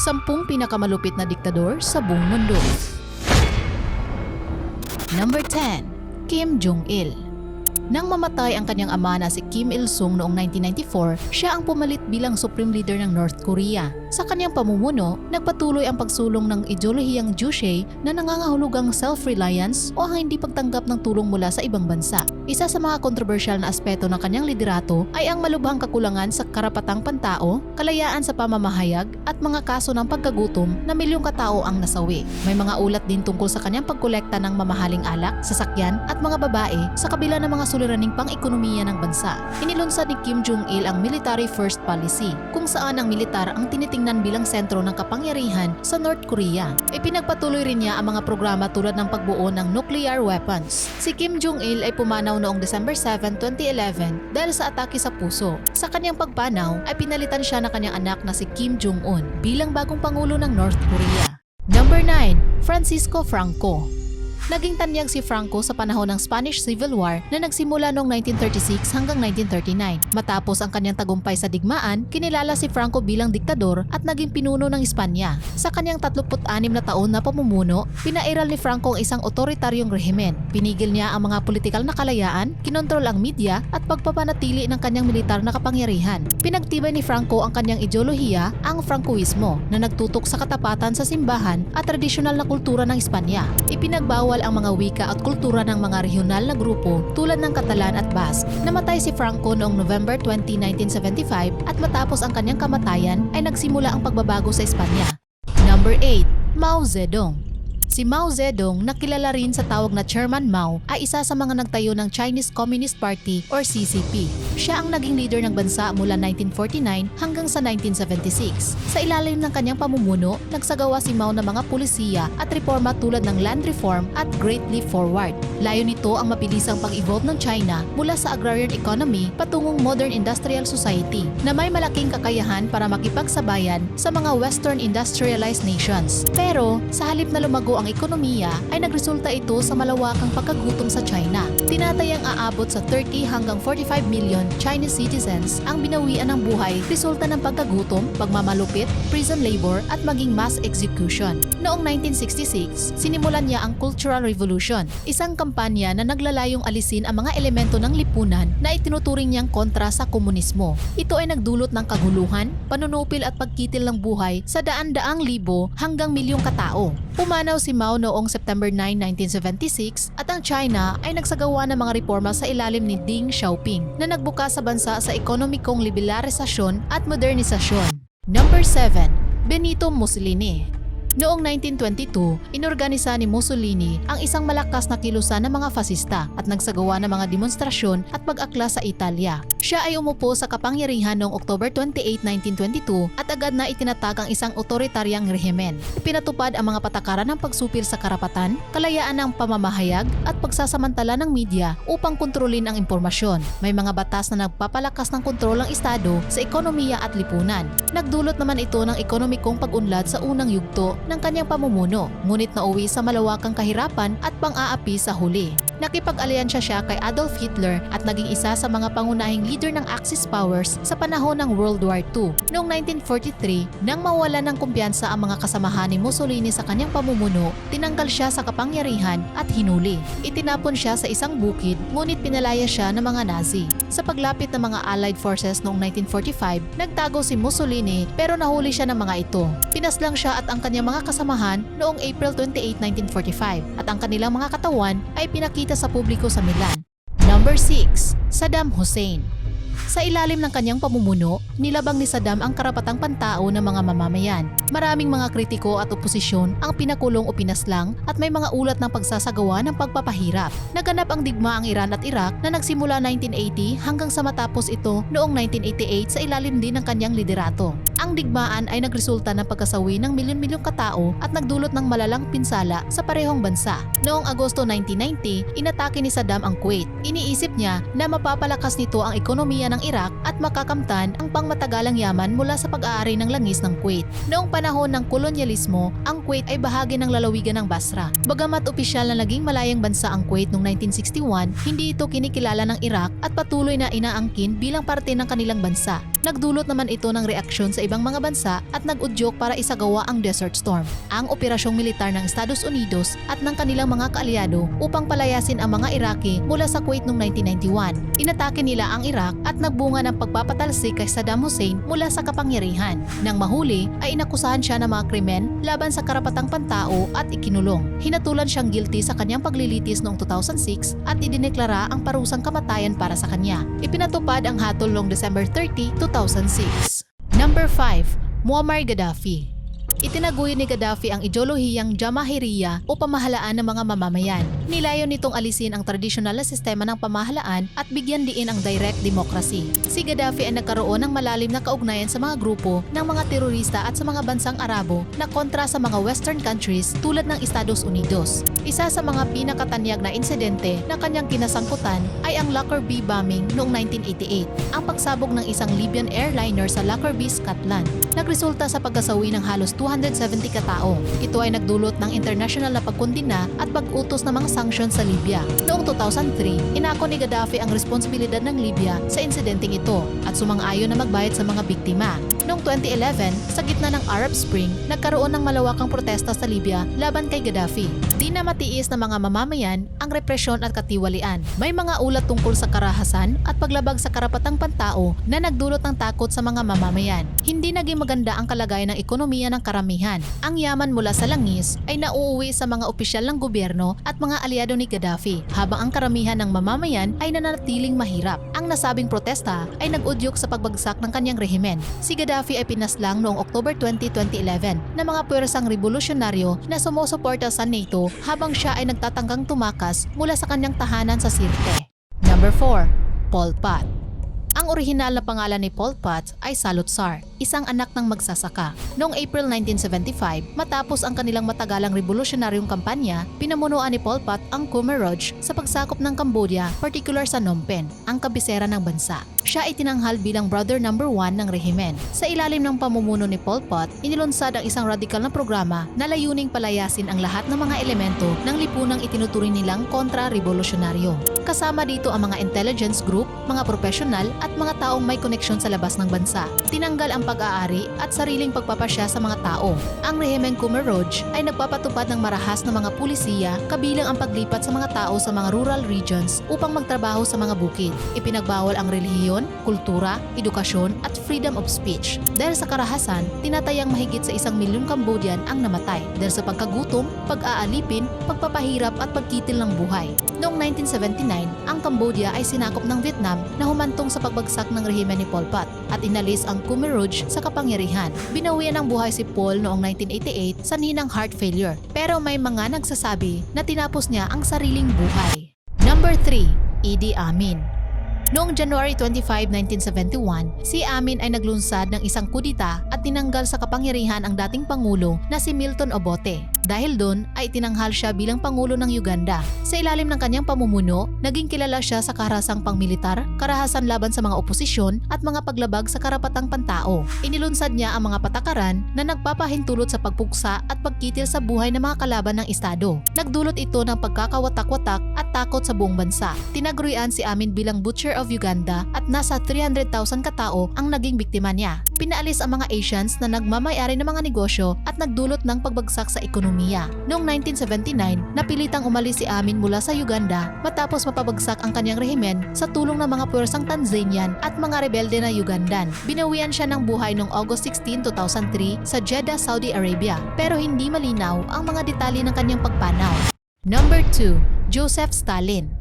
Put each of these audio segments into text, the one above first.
10 pinakamalupit na diktador sa buong mundo. Number 10. Kim Jong-il. Nang mamatay ang kanyang ama na si Kim Il-sung noong 1994, siya ang pumalit bilang Supreme Leader ng North Korea. Sa kanyang pamumuno, nagpatuloy ang pagsulong ng ideolohiyang Juche na nangangahulugang self-reliance o ang hindi pagtanggap ng tulong mula sa ibang bansa. Isa sa mga kontrobersyal na aspeto ng kanyang liderato ay ang malubhang kakulangan sa karapatang pantao, kalayaan sa pamamahayag at mga kaso ng pagkagutom na milyong katao ang nasawi. May mga ulat din tungkol sa kanyang pagkolekta ng mamahaling alak, sasakyan at mga babae sa kabila ng mga suliraning pang-ekonomiya ng bansa. Inilunsad ni Kim Jong-il ang Military First Policy, kung saan ang militar ang tinitingnan bilang sentro ng kapangyarihan sa North Korea. Ipinagpatuloy rin niya ang mga programa tulad ng pagbuo ng nuclear weapons. Si Kim Jong-il ay pumanaw noong December 7, 2011 dahil sa atake sa puso. Sa kanyang pagpanaw ay pinalitan siya ng kanyang anak na si Kim Jong-un bilang bagong pangulo ng North Korea. Number 9. Francisco Franco. Naging tanyag si Franco sa panahon ng Spanish Civil War na nagsimula noong 1936 hanggang 1939. Matapos ang kanyang tagumpay sa digmaan, kinilala si Franco bilang diktador at naging pinuno ng Espanya. Sa kanyang 36 na taon na pamumuno, pinairal ni Franco ang isang otoritaryong rehimen. Pinigil niya ang mga politikal na kalayaan, kinontrol ang media at pagpapanatili ng kanyang militar na kapangyarihan. Pinagtibay ni Franco ang kanyang ideolohiya, ang Francoismo, na nagtutok sa katapatan sa simbahan at tradisyonal na kultura ng Espanya. Ipinagbawal ang mga wika at kultura ng mga regional na grupo tulad ng Catalan at Basque. Namatay si Franco noong November 20, 1975 at matapos ang kanyang kamatayan ay nagsimula ang pagbabago sa Espanya. Number 8. Mao Zedong. Si Mao Zedong, na kilala rin sa tawag na Chairman Mao, ay isa sa mga nagtayo ng Chinese Communist Party or CCP. Siya ang naging leader ng bansa mula 1949 hanggang sa 1976. Sa ilalim ng kanyang pamumuno, nagsagawa si Mao ng mga pulisiya at reforma tulad ng land reform at Great Leap Forward. Layo nito ang mabilisang pag-evolve ng China mula sa agrarian economy patungong modern industrial society na may malaking kakayahan para makipagsabayan sa mga Western industrialized nations. Pero sa halip na lumago ang ekonomiya ay nagresulta ito sa malawakang pagkagutom sa China. Tinatayang aabot sa 30 hanggang 45 million Chinese citizens ang binawian ng buhay resulta ng pagkagutom, pagmamalupit, prison labor at maging mass execution. Noong 1966, sinimulan niya ang Cultural Revolution, isang kampanya na naglalayong alisin ang mga elemento ng lipunan na itinuturing niyang kontra sa komunismo. Ito ay nagdulot ng kaguluhan, panunupil at pagkitil ng buhay sa daan-daang libo hanggang milyong katao. Pumanaw si Mao noong September 9, 1976 at ang China ay nagsagawa ng mga reforma sa ilalim ni Deng Xiaoping na nagbuka sa bansa sa ekonomikong liberalisasyon at modernisasyon. Number 7. Benito Mussolini. Noong 1922, inorganisa ni Mussolini ang isang malakas na kilusan ng mga fasista at nagsagawa ng mga demonstrasyon at pag-akla sa Italia. Siya ay umupo sa kapangyarihan noong October 28, 1922 at agad na itinatag ang isang otoritaryang rehimen. Ipinatupad ang mga patakaran ng pagsupil sa karapatan, kalayaan ng pamamahayag at pagsasamantala ng media upang kontrolin ang impormasyon. May mga batas na nagpapalakas ng kontrol ng Estado sa ekonomiya at lipunan. Nagdulot naman ito ng ekonomikong pag-unlad sa unang yugto ng kanyang pamumuno, ngunit nauwi sa malawakang kahirapan at pang-aapi sa huli. Nakipag-alyansya siya kay Adolf Hitler at naging isa sa mga pangunahing leader ng Axis powers sa panahon ng World War II. Noong 1943, nang mawala ng kumpiyansa ang mga kasamahan ni Mussolini sa kanyang pamumuno, tinanggal siya sa kapangyarihan at hinuli. Itinapon siya sa isang bukid, ngunit pinalaya siya ng mga Nazi. Sa paglapit ng mga Allied forces noong 1945, nagtago si Mussolini pero nahuli siya ng mga ito. Pinaslang siya at ang kanyang mga kasamahan noong April 28, 1945 at ang kanilang mga katawan ay pinakita sa publiko sa Milan. Number 6. Saddam Hussein. Sa ilalim ng kanyang pamumuno, nilabang ni Saddam ang karapatang pantao ng mga mamamayan. Maraming mga kritiko at oposisyon ang pinakulong o pinaslang at may mga ulat ng pagsasagawa ng pagpapahirap. Naganap ang digma ang Iran at Iraq na nagsimula 1980 hanggang sa matapos ito noong 1988 sa ilalim din ng kanyang liderato. Ang digmaan ay nagresulta ng pagkasawi ng milyon-milyong katao at nagdulot ng malalang pinsala sa parehong bansa. Noong Agosto 1990, inatake ni Saddam ang Kuwait. Iniisip niya na mapapalakas nito ang ekonomiya ng Iraq at makakamtan ang pangmatagalang yaman mula sa pag-aari ng langis ng Kuwait. Noong panahon ng kolonyalismo, ang Kuwait ay bahagi ng lalawigan ng Basra. Bagamat opisyal na naging malayang bansa ang Kuwait noong 1961, hindi ito kinikilala ng Iraq at patuloy na inaangkin bilang parte ng kanilang bansa. Nagdulot naman ito ng reaksyon sa ibang ibang mga bansa at nag-udyok para isagawa ang Desert Storm, ang operasyong militar ng Estados Unidos at ng kanilang mga kaalyado upang palayasin ang mga Iraqi mula sa Kuwait noong 1991. Inatake nila ang Iraq at nagbunga ng pagpapatalsik kay Saddam Hussein mula sa kapangyarihan. Nang mahuli ay inakusahan siya ng mga krimen laban sa karapatang pantao at ikinulong. Hinatulan siyang guilty sa kanyang paglilitis noong 2006 at idineklara ang parusang kamatayan para sa kanya. Ipinatupad ang hatol noong December 30, 2006. Number 5. Muammar Gaddafi. Itinaguyod ni Gaddafi ang ideolohiyang Jamahiriya o pamahalaan ng mga mamamayan. Nilayon nitong alisin ang tradisyonal na sistema ng pamahalaan at bigyan diin ang direct democracy. Si Gaddafi ay nagkaroon ng malalim na kaugnayan sa mga grupo ng mga terorista at sa mga bansang Arabo na kontra sa mga Western countries tulad ng Estados Unidos. Isa sa mga pinakatanyag na insidente na kanyang kinasangkutan ay ang Lockerbie bombing noong 1988, ang pagsabog ng isang Libyan airliner sa Lockerbie, Scotland. Nagresulta sa pagkasawi ng halos 270 katao. Ito ay nagdulot ng international na pagkondina at pag-utos ng mga sanctions sa Libya. Noong 2003, inako ni Gaddafi ang responsibilidad ng Libya sa insidenteng ito at sumang-ayon na magbayad sa mga biktima. Noong 2011, sa gitna ng Arab Spring, nagkaroon ng malawakang protesta sa Libya laban kay Gaddafi. Di na matiis ng mga mamamayan ang represyon at katiwalian. May mga ulat tungkol sa karahasan at paglabag sa karapatang pantao na nagdulot ng takot sa mga mamamayan. Hindi naging maganda ang kalagayan ng ekonomiya ng karamihan. Ang yaman mula sa langis ay nauuwi sa mga opisyal ng gobyerno at mga aliado ni Gaddafi, habang ang karamihan ng mamamayan ay nananatiling mahirap. Ang nasabing protesta ay nag-udyok sa pagbagsak ng kanyang rehimen. Si Gaddafi ay pinaslang noong October 20, 2011 ng mga puwersang revolusyonaryo na sumusuporta sa NATO habang siya ay nagtatanggang tumakas mula sa kanyang tahanan sa Sirte. Number 4. Pol Pot. Ang orihinal na pangalan ni Pol Pot ay Salutsar, isang anak ng magsasaka. Noong April 1975, matapos ang kanilang matagalang revolusyonaryong kampanya, pinamunuan ni Pol Pot ang Khmer Rouge sa pagsakop ng Cambodia, particular sa Phnom Penh, ang kabisera ng bansa. Siya ay tinanghal bilang brother number 1 ng rehimen. Sa ilalim ng pamumuno ni Pol Pot, inilunsad ang isang radikal na programa na layuning palayasin ang lahat ng mga elemento ng lipunang itinuturing nilang kontra-revolusyonaryo. Kasama dito ang mga intelligence group, mga profesional at mga taong may koneksyon sa labas ng bansa. Tinanggal ang pag-aari at sariling pagpapasya sa mga tao. Ang rehimeng Khmer Rouge ay nagpapatupad ng marahas na mga pulisiya kabilang ang paglipat sa mga tao sa mga rural regions upang magtrabaho sa mga bukid. Ipinagbawal ang relihiyon, kultura, edukasyon at freedom of speech. Dahil sa karahasan, tinatayang mahigit sa 1 milyong Cambodian ang namatay dahil sa pagkagutom, pag-aalipin, pagpapahirap at pagkitil ng buhay. Noong 1979, ang Cambodia ay sinakop ng Vietnam na humantong sa pagbagsak ng rehimen ni Pol Pot at inalis ang Khmer Rouge sa kapangyarihan. Binawian ng buhay si Pol noong 1988 sa hinang heart failure, pero may mga nagsasabi na tinapos niya ang sariling buhay. Number 3. Idi Amin. Noong January 25, 1971, si Amin ay naglunsad ng isang kudita at tinanggal sa kapangyarihan ang dating Pangulo na si Milton Obote. Dahil doon ay tinanghal siya bilang Pangulo ng Uganda. Sa ilalim ng kanyang pamumuno, naging kilala siya sa karahasang pangmilitar, karahasan laban sa mga oposisyon at mga paglabag sa karapatang pantao. Inilunsad niya ang mga patakaran na nagpapahintulot sa pagpuksa at pagkitil sa buhay ng mga kalaban ng Estado. Nagdulot ito ng pagkakawatak-watak at takot sa buong bansa. Tinagurian si Amin bilang Butcher of Uganda at nasa 300,000 katao ang naging biktima niya. Pinaalis ang mga Asians na nagmamayari ng mga negosyo at nagdulot ng pagbagsak sa ekonomiya. Noong 1979, napilitang umalis si Amin mula sa Uganda matapos mapabagsak ang kanyang rehimen sa tulong ng mga puwersang Tanzanian at mga rebelde na Ugandan. Binawian siya ng buhay noong August 16, 2003 sa Jeddah, Saudi Arabia, pero hindi malinaw ang mga detalye ng kanyang pagpanaw. Number 2. Joseph Stalin.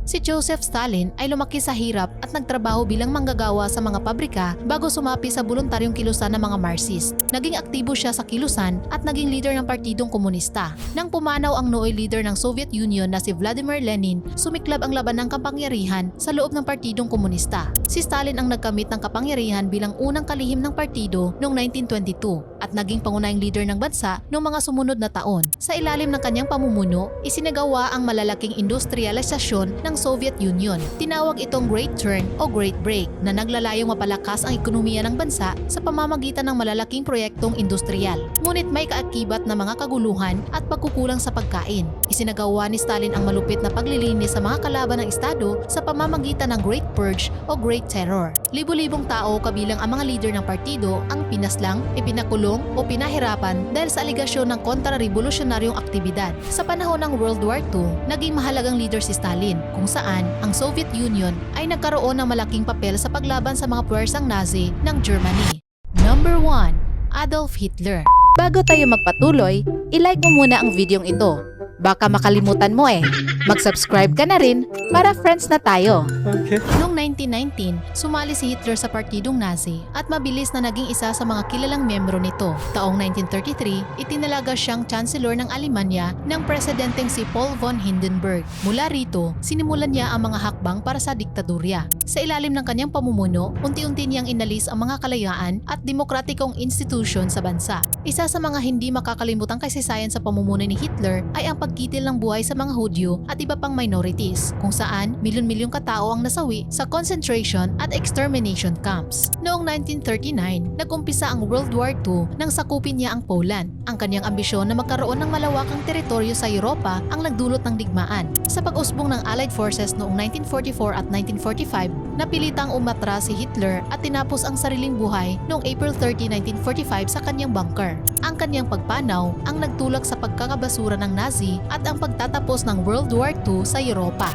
Si Joseph Stalin ay lumaki sa hirap at nagtrabaho bilang manggagawa sa mga pabrika bago sumapi sa voluntaryong kilusan ng mga Marxist. Naging aktibo siya sa kilusan at naging leader ng Partidong Komunista. Nang pumanaw ang nooy leader ng Soviet Union na si Vladimir Lenin, sumiklab ang laban ng kapangyarihan sa loob ng Partidong Komunista. Si Stalin ang nagkamit ng kapangyarihan bilang unang kalihim ng partido noong 1922 at naging pangunahing leader ng bansa noong mga sumunod na taon. Sa ilalim ng kanyang pamumuno, isinagawa ang malalaking industrialisasyon ng Soviet Union. Tinawag itong Great Turn o Great Break na naglalayong mapalakas ang ekonomiya ng bansa sa pamamagitan ng malalaking proyektong industrial. Ngunit may kaakibat na mga kaguluhan at pagkukulang sa pagkain. Isinagawa ni Stalin ang malupit na paglilinis sa mga kalaban ng estado sa pamamagitan ng Great Purge o Great Terror. Libo-libong tao kabilang ang mga leader ng partido ang pinaslang, ipinakulong o pinahirapan dahil sa aligasyon ng kontra-revolusyonaryong aktibidad. Sa panahon ng World War II, naging mahalagang leader si Stalin kung saan ang Soviet Union ay nagkaroon ng malaking papel sa paglaban sa mga puwersang Nazi ng Germany. Number 1. Adolf Hitler. Bago tayo magpatuloy, ilike mo muna ang videong ito. Baka makalimutan mo eh. Mag-subscribe ka na rin para friends na tayo. Okay. Noong 1919, sumali si Hitler sa partidong Nazi at mabilis na naging isa sa mga kilalang miyembro nito. Taong 1933, itinalaga siyang Chancellor ng Alemanya ng presidenteng si Paul von Hindenburg. Mula rito, sinimulan niya ang mga hakbang para sa diktadurya. Sa ilalim ng kanyang pamumuno, unti-unti niyang inalis ang mga kalayaan at demokratikong institusyon sa bansa. Isa sa mga hindi makakalimutang kasaysayan sa pamumuno ni Hitler ay ang pagkitil ng buhay sa mga Hudyo at iba pang minorities, kung saan milyon-milyong katao ang nasawi sa concentration at extermination camps. Noong 1939, nag-umpisa ang World War II nang sakupin niya ang Poland. Ang kanyang ambisyon na magkaroon ng malawakang teritoryo sa Europa ang nagdulot ng digmaan. Sa pag-usbong ng Allied Forces noong 1944 at 1945, napilitang umatras si Hitler at tinapos ang sariling buhay noong April 30, 1945 sa kanyang bunker. Ang kanyang pagpanaw ang nagtulak sa pagkakabasura ng Nazi at ang pagtatapos ng World War II sa Europa.